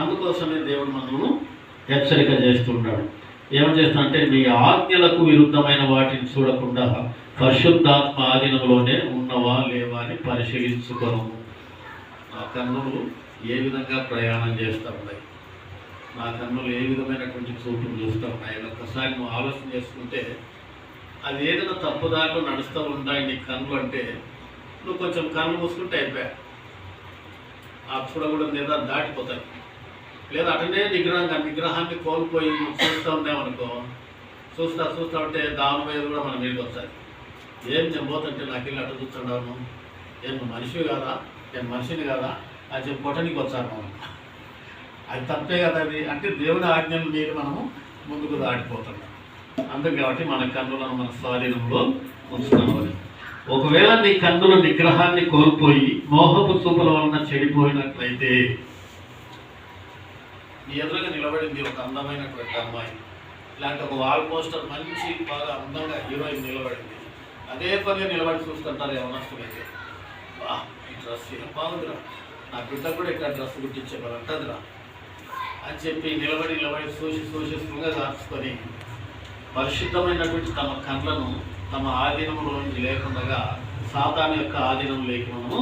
అందుకోసమే దేవుడు మనల్ని హెచ్చరిక చేస్తుంటాడు. ఏమని చేస్తాడంటే, మీ ఆజ్ఞలకు విరుద్ధమైన వాటిని చూడకుండా పరిశుద్ధాత్మ ఆధీనంలోనే ఉన్నవా లేవా అని పరిశీలించుకోను. నా కన్నులు ఏ విధంగా ప్రయాణం చేస్తూ ఉన్నాయి, నా కన్నులు ఏ విధమైనటువంటి చూపులు చూస్తూ ఉన్నాయి అని ఒక్కసారి నువ్వు ఆలోచన చేసుకుంటే, అది ఏదైనా తప్పుదారిలో నడుస్తూ ఉంటాయి నీ కన్నులు అంటే, నువ్వు కొంచెం కన్ను మూసుకుంటే అయిపోయా, ఆ చూడకూడదు లేదా దాటిపోతాయి. లేదా అటనే నిగ్రహాన్ని కోల్పోయి నువ్వు చూస్తూ ఉన్నామనుకో, చూస్తా ఉంటే దాని మీద కూడా మన మీదకి వస్తాయి. ఏం నేను పోతుంటే నాకు ఇల్లు అటు చూస్తున్నాను, ఏం నువ్వు మనిషివి కాదా, నేను మనిషిని కాదా అని చెప్పి కొట్టనికి వచ్చాను మనం. అది తప్పే కదా అది. అంటే దేవుని ఆజ్ఞలు మీరు మనము ముందుకు దాటిపోతున్నాం. అందుకు కాబట్టి మన కన్నులను మన స్వాధీనంలో ఉంచుకోవాలి. ఒకవేళ నీ కన్నుల నిగ్రహాన్ని కోల్పోయి మోహపు చూపుల వలన చెడిపోయినట్లయితే, నీ ఎదురుగా నిలబడింది ఒక అందమైనటువంటి అమ్మాయి, ఇలాంటి ఒక వాల్ పోస్టర్ మంచి బాగా అందంగా హీరోయిన్ నిలబడింది, అదే పనిగా నిలబడి చూస్తుంటారు యవనస్తులైతే. బా ఈ డ్రెస్ ఏం బాగుందిరా, నా బిడ్డ కూడా ఇక్కడ డ్రెస్ కుట్టించేవారు అంటదిరా అని చెప్పి నిలబడి చూసి దాచుకొని పరిశుద్ధమైనటువంటి తమ కళ్ళను తమ ఆధీనంలో లేకుండా సాతాను యొక్క ఆధీనంలోకి మనము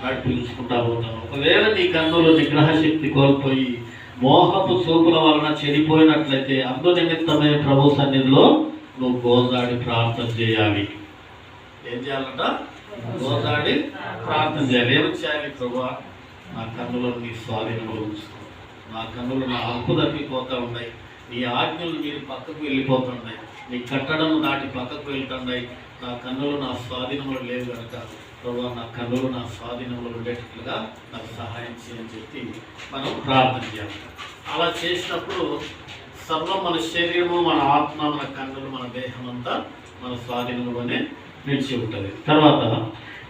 నడిపించుకుంటా పోతాము. ఒకవేళ నీ కన్నులు నిగ్రహ శక్తి కోల్పోయి మోహపు చూపుల వలన చెడిపోయినట్లయితే అందు నిమిత్తమే ప్రభు సన్నిధిలో నువ్వు గోజాడి ప్రార్థన చేయాలి. ఏం చేయాలంట? గోజాడి ప్రార్థన చేయాలి. ఏమి చేయాలి? ప్రభువా, నా కన్నులను నీ స్వాధీనంలో ఉంచుకో, నా కన్నులు నా హక్కు తప్పిపోతూ ఉన్నాయి, నీ ఆజ్ఞలు మీరు పక్కకు వెళ్ళిపోతున్నాయి, నీ కట్టడం దాటి పక్కకు వెళ్తున్నాయి, నా కన్నులు నా స్వాధీనంలో లేవు కనుక ప్రభువా, నా కన్నులు నా స్వాధీనంలో ఉండేటట్లుగా నాకు సహాయం చేయని చెప్పి మనం ప్రార్థన చేయాలి. అలా చేసినప్పుడు సర్వం మన శరీరము, మన ఆత్మ, మన కన్నులు, మన దేహం అంతా మన స్వాధీనంలోనే నిలిచి ఉంటుంది. తర్వాత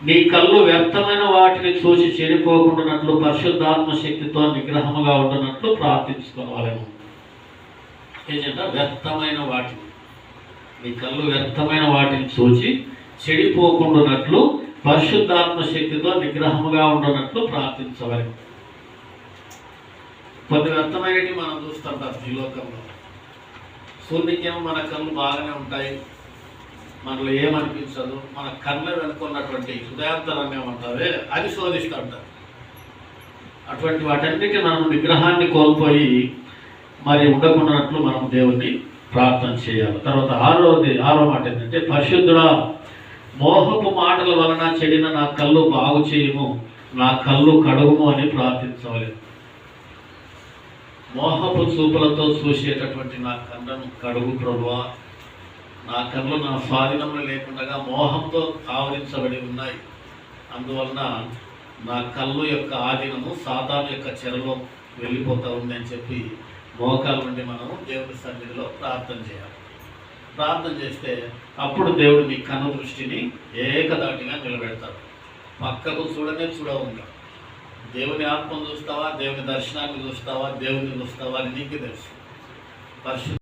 నీ కళ్ళు వ్యర్థమైన వాటిని చూసి చెడిపోకుండానట్లు పరిశుద్ధాత్మ శక్తితో నిగ్రహముగా ఉండనట్లు ప్రార్థించుకోవాలేమో. ఏంటంటే వ్యర్థమైన వాటిని, నీ కళ్ళు వ్యర్థమైన వాటిని చూసి చెడిపోకుండానట్లు పరిశుద్ధాత్మ శక్తితో నిగ్రహముగా ఉండనట్లు ప్రార్థించవాలి. కొన్ని వ్యర్థమైనవి మనం చూస్తుంటాం ఈ లోకంలో. సూర్యునికేమో మన కళ్ళు బాగానే ఉంటాయి, మనలో ఏమనిపించదు, మన కళ్ళ వెనుకున్నటువంటి హృదయాంతరాన్ని ఏమంటారే అది శోధిస్తూ ఉంటారు. అటువంటి వాటన్నిటి మనం నిగ్రహాన్ని కోల్పోయి మరి ఉండకున్నట్లు మనం దేవుణ్ణి ప్రార్థన చేయాలి. తర్వాత ఆరో మాట ఏంటంటే, పరిశుద్ధుడా, మోహపు మాటల వలన చెడిన నా కళ్ళు బాగు చేయము, నా కళ్ళు కడుగుము అని ప్రార్థించవాలి. మోహపు చూపులతో చూసేటటువంటి నా కళ్ళను కడుగు ప్రభువా, నా కళ్ళు నా స్వాధీనంలో లేకుండా మోహంతో ఆవరించబడి ఉన్నాయి, అందువలన నా కళ్ళు యొక్క ఆధీనము సాతాను యొక్క చెరలో వెళ్ళిపోతూ ఉంది అని చెప్పి మోకాల నుండి మనము దేవుడి సన్నిధిలో ప్రార్థన చేయాలి. ప్రార్థన చేస్తే అప్పుడు దేవుడు నీ కన్ను దృష్టిని ఏకదాటిగా నిలబెడతాడు. పక్కకు చూడవుగా దేవుని ఆత్మను చూస్తావా, దేవుని దర్శనాన్ని చూస్తావా, దేవుని చూస్తావా అని నీకు తెలుసు.